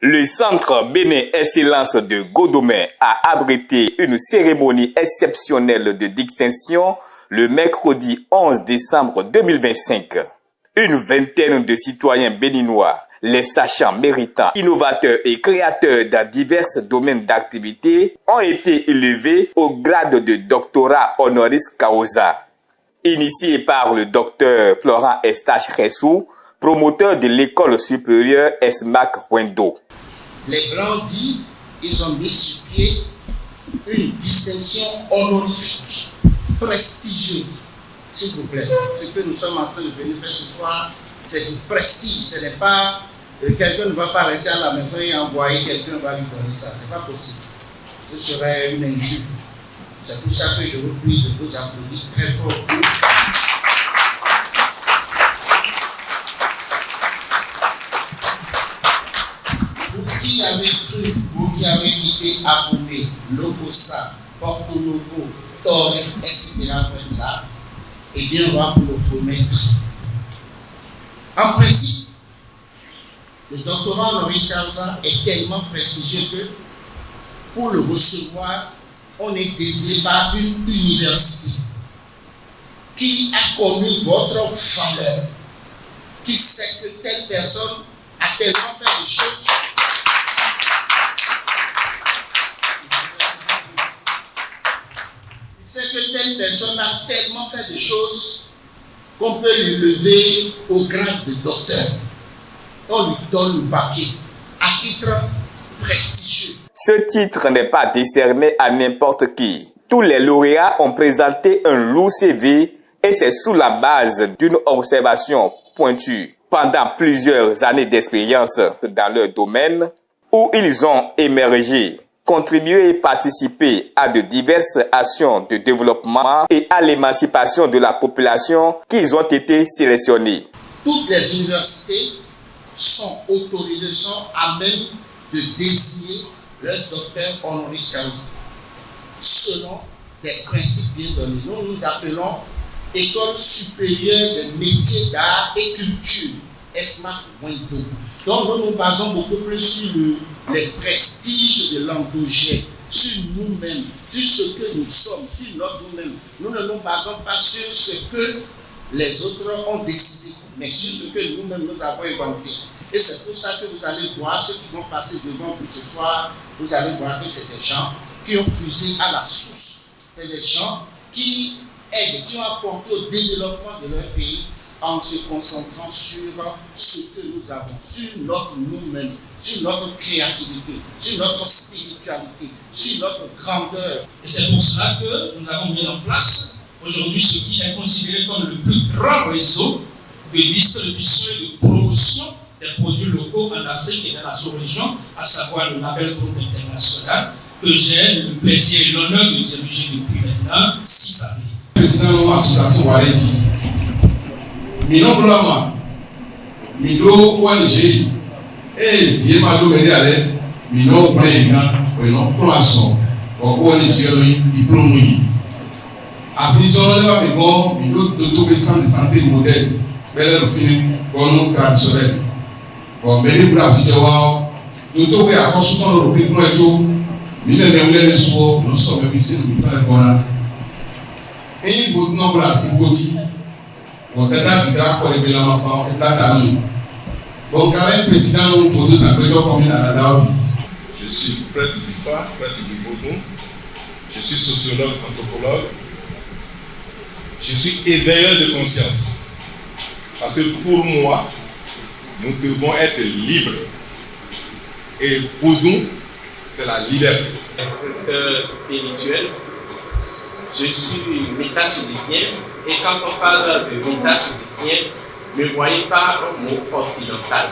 Le Centre Bénin Excellence de Godomè a abrité une cérémonie exceptionnelle de distinction le mercredi 11 décembre 2025. Une vingtaine de citoyens béninois, les sachants méritants, innovateurs et créateurs dans divers domaines d'activité, ont été élevés au grade de doctorat honoris causa. Initié par le docteur Florent Estache Ressou, promoteur de l'école supérieure ESMAC Wendo. Les Blancs disent qu'ils ont mis sur pied une distinction honorifique, prestigieuse. S'il vous plaît, ce que nous sommes en train de venir faire ce soir, c'est du prestige. Ce n'est pas quelqu'un ne va pas rester à la maison et envoyer quelqu'un va lui donner ça. Ce n'est pas possible. Ce serait une injure. C'est pour ça que je vous prie de vous applaudir très fort. Vous qui avez quitté Abomey, Lokossa, Porto Novo, Toré, etc. là, eh bien, on va vous le remettre. En principe, le doctorat honoris causa est tellement prestigieux que pour le recevoir, on est désiré par une université qui a connu votre valeur, qui sait que telle personne a tellement fait des choses. C'est que telle personne a tellement fait des choses qu'on peut l'élever au grade de docteur. On lui donne le papier à titre prestigieux. Ce titre n'est pas décerné à n'importe qui. Tous les lauréats ont présenté un lourd CV et c'est sous la base d'une observation pointue pendant plusieurs années d'expérience dans leur domaine où ils ont émergé, contribué et participé à de diverses actions de développement et à l'émancipation de la population qu'ils ont été sélectionnés. Toutes les universités sont autorisées, sont à même de désigner leur docteur honoris causa selon des principes bien donnés. Nous appelons École supérieure des métiers d'art et culture, ESMAC Wendo. Donc nous nous basons beaucoup plus sur les prestiges de l'endogène, sur nous-mêmes, sur ce que nous sommes, sur notre nous-mêmes. Nous ne nous basons pas sur ce que les autres ont décidé, mais sur ce que nous-mêmes nous avons inventé. Et c'est pour ça que vous allez voir, ceux qui vont passer devant pour ce soir, vous allez voir que c'est des gens qui ont puisé à la source. C'est des gens qui aident, qui ont apporté au développement de leur pays en se concentrant sur ce que nous avons, sur notre nous-mêmes, sur notre créativité, sur notre spiritualité, sur notre grandeur. Et c'est pour cela que nous avons mis en place aujourd'hui ce qui est considéré comme le plus grand réseau de distribution et de promotion des produits locaux en Afrique et dans la sous-région, à savoir le label Groupe International, que j'ai le plaisir et l'honneur de diriger depuis maintenant 6 années. Président de l'association Waredi, Mino Blama, Mino ONG, et Viemado Mediale, Mino Pléna, Mino Ploisson, ONG diplôme. Assisons là avec bon, Mino d'auto-centre de santé modèle, bel fini, bon traditionnel. Bon, mais les bras de Jawa, d'auto à consultant le public noyau, Mino les soirs, nous sommes ici, nous sommes là. Et il faut nombre à ces petits. Bon, peut-être qu'il y a pour les belles enfants, et là, t'as mis. Bon, quand même, président, nous faut tous appeler comme il a la office. Je suis prêtre du FA, prêtre du Vaudou. Je suis sociologue, anthropologue. Je suis éveilleur de conscience. Parce que pour moi, nous devons être libres. Et Vaudou, c'est la liberté. Secteur spirituel. Je suis métaphysicien et quand on parle de métaphysicien, ne voyez pas un mot occidental.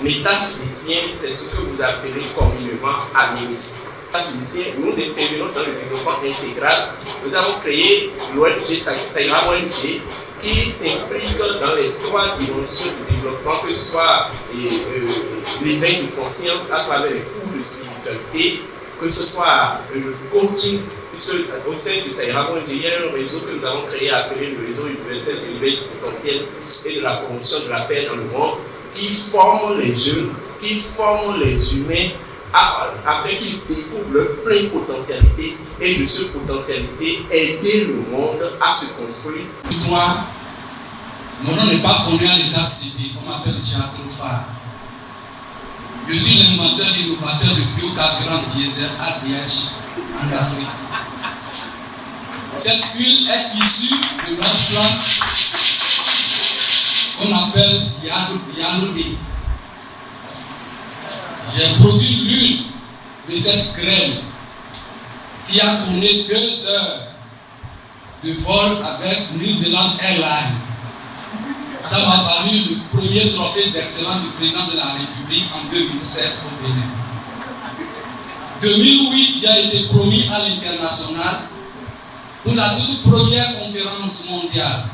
Métaphysicien, c'est ce que vous appelez communément animiste. Métaphysicien, nous intervenons dans le développement intégral. Nous avons créé l'ONG, c'est une ONG qui s'implique dans les 3 dimensions du développement, que ce soit l'éveil de conscience à travers les cours de spiritualité, que ce soit le coaching, puisque au sein de Saïrabo, il y a un réseau que nous avons créé appelé le réseau universel de l'éveil du potentiel et de la promotion de la paix dans le monde, qui forme les jeunes, qui forme les humains afin qu'ils découvrent leur pleine potentialité et de cette potentialité aider le monde à se construire. Toi, mon nom n'est pas connu à l'état civil, on m'appelle Jacques Trophard. Je suis l'inventeur, l'innovateur de biocarburant diesel ADH en Afrique. Cette huile est issue de notre plante qu'on appelle Yaloudi. J'ai produit l'huile de cette graine qui a tourné 2 heures de vol avec New Zealand Airlines. Ça m'a valu le premier trophée d'excellence du président de la République en 2007 au Bénin. 2008, j'ai été promis à l'international pour la toute première conférence mondiale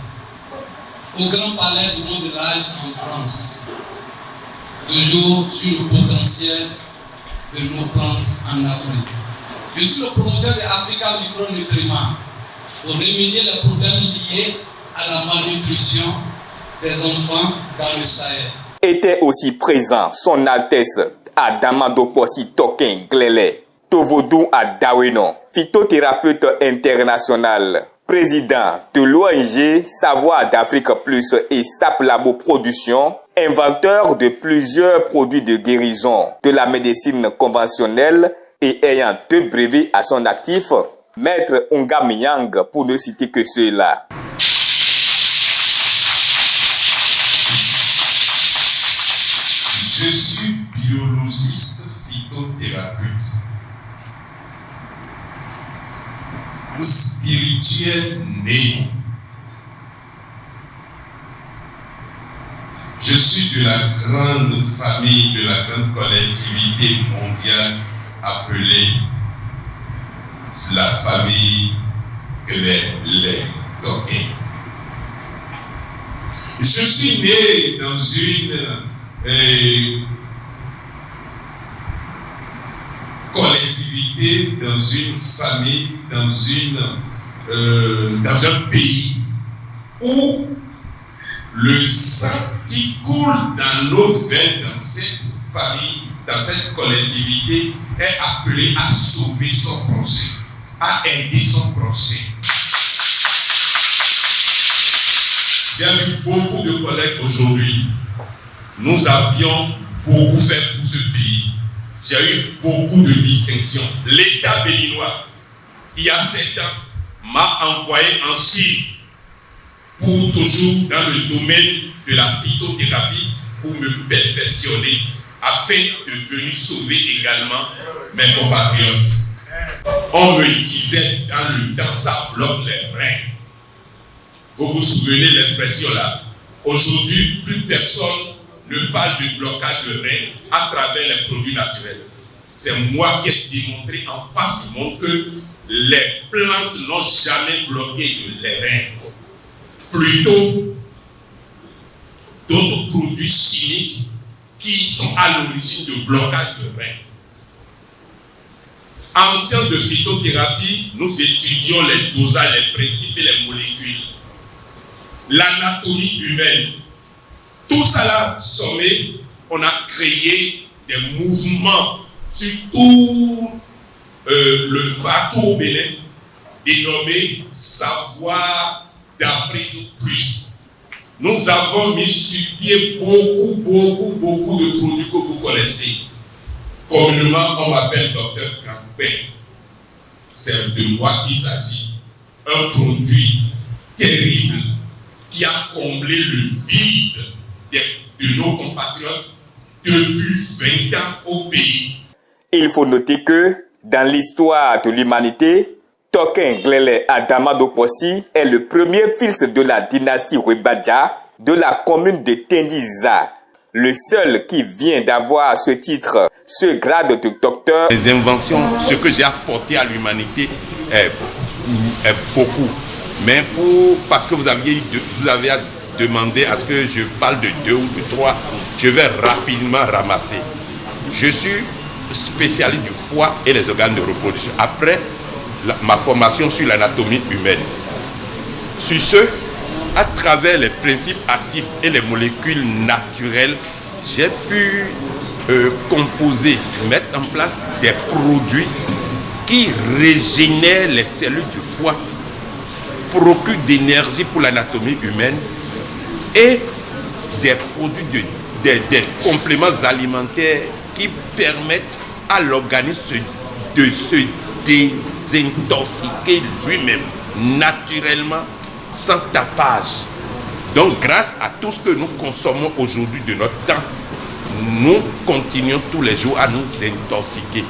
au Grand Palais du Mont de l'Âge en France. Toujours sur le potentiel de nos plantes en Afrique. Je suis le promoteur de Africa Micronutriments pour remédier les problèmes liés à la malnutrition des enfants dans le Sahel. Était aussi présent son Altesse Adama Doposi Token Glele, Tovodou à Daweno, phytothérapeute international, président de l'ONG Savoir d'Afrique Plus et SAP Labo Production, inventeur de plusieurs produits de guérison de la médecine conventionnelle et ayant 2 brevets à son actif, Maître Ongam pour ne citer que ceux-là. Je suis biologiste phytothérapeute. Spirituel né. Je suis de la grande famille, de la grande collectivité mondiale appelée la famille les Token. Je suis né dans une collectivité, dans une famille, dans un pays où le sang qui coule dans nos veines, dans cette famille, dans cette collectivité, est appelé à sauver son prochain, à aider son prochain. J'ai vu beaucoup de collègues aujourd'hui. Nous avions beaucoup fait pour ce pays. J'ai eu beaucoup de distinctions. L'État béninois, il y a 7 ans, m'a envoyé en Chine pour toujours dans le domaine de la phytothérapie pour me perfectionner afin de venir sauver également mes compatriotes. On me disait dans le temps, ça bloque les reins. Vous vous souvenez de l'expression là? Aujourd'hui, plus personne ne parle de blocage de reins à travers les produits naturels. C'est moi qui ai démontré en face du monde que les plantes n'ont jamais bloqué les reins. Plutôt d'autres produits chimiques qui sont à l'origine de blocage de reins. En sciences de phytothérapie, nous étudions les dosages, les principes et les molécules. L'anatomie humaine. Tout ça là, sommé, on a créé des mouvements sur tout le bateau au Bénin, dénommé Savoir d'Afrique Plus. Nous avons mis sur pied beaucoup de produits que vous connaissez. Communément, on m'appelle Dr Campbell. C'est de moi qu'il s'agit. Un produit terrible qui a comblé le vide de nos compatriotes depuis 20 ans au pays. Il faut noter que, dans l'histoire de l'humanité, Token Glele Adama Doposi est le premier fils de la dynastie Webadja de la commune de Tendiza, le seul qui vient d'avoir ce titre, ce grade de docteur. Les inventions, ce que j'ai apporté à l'humanité est beaucoup. Mais parce que vous avez demander à ce que je parle de 2 ou de 3, je vais rapidement ramasser. Je suis spécialiste du foie et les organes de reproduction. Après ma formation sur l'anatomie humaine. Sur ce, à travers les principes actifs et les molécules naturelles, j'ai pu composer, mettre en place des produits qui régénèrent les cellules du foie, procurent d'énergie pour l'anatomie humaine et des produits, des compléments alimentaires qui permettent à l'organisme de se désintoxiquer lui-même naturellement sans tapage. Donc grâce à tout ce que nous consommons aujourd'hui de notre temps, nous continuons tous les jours à nous intoxiquer.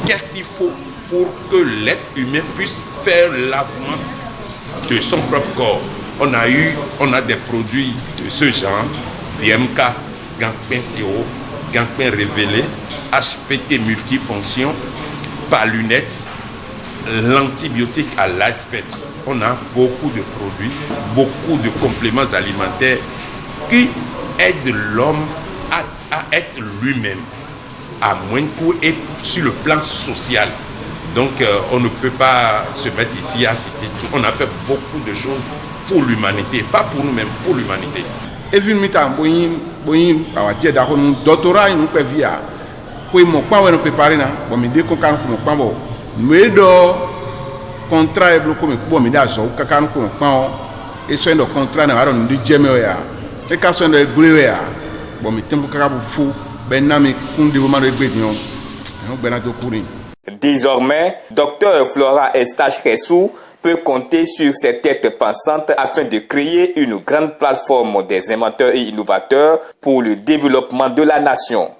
Qu'est-ce qu'il faut pour que l'être humain puisse faire lavement de son propre corps? On a des produits de ce genre, DMK, Ganpin Sirop, Ganpin Révélé, HPT multifonction, Palunette, l'antibiotique à large spectre. On a beaucoup de produits, beaucoup de compléments alimentaires qui aident l'homme à être lui-même à moins de coût et sur le plan social. Donc on ne peut pas se mettre ici à citer tout. On a fait beaucoup de choses pour l'humanité, pas pour nous-mêmes, pour l'humanité. Et vu que doctorat nous peut via pour mon pas on préparer na bon me dé ko kan ko pa bo me do contrat e bloqué me pour me da so ka kan ko pa e so ndo contrat na aro ndi jeme ya e ka so ndo e gure ya bon me tempo ka bu fu ben na me kun développement de gbe nyon on ben na to kuri. Désormais, Dr Flora Eustache Ressou peut compter sur ses têtes pensantes afin de créer une grande plateforme des inventeurs et innovateurs pour le développement de la nation.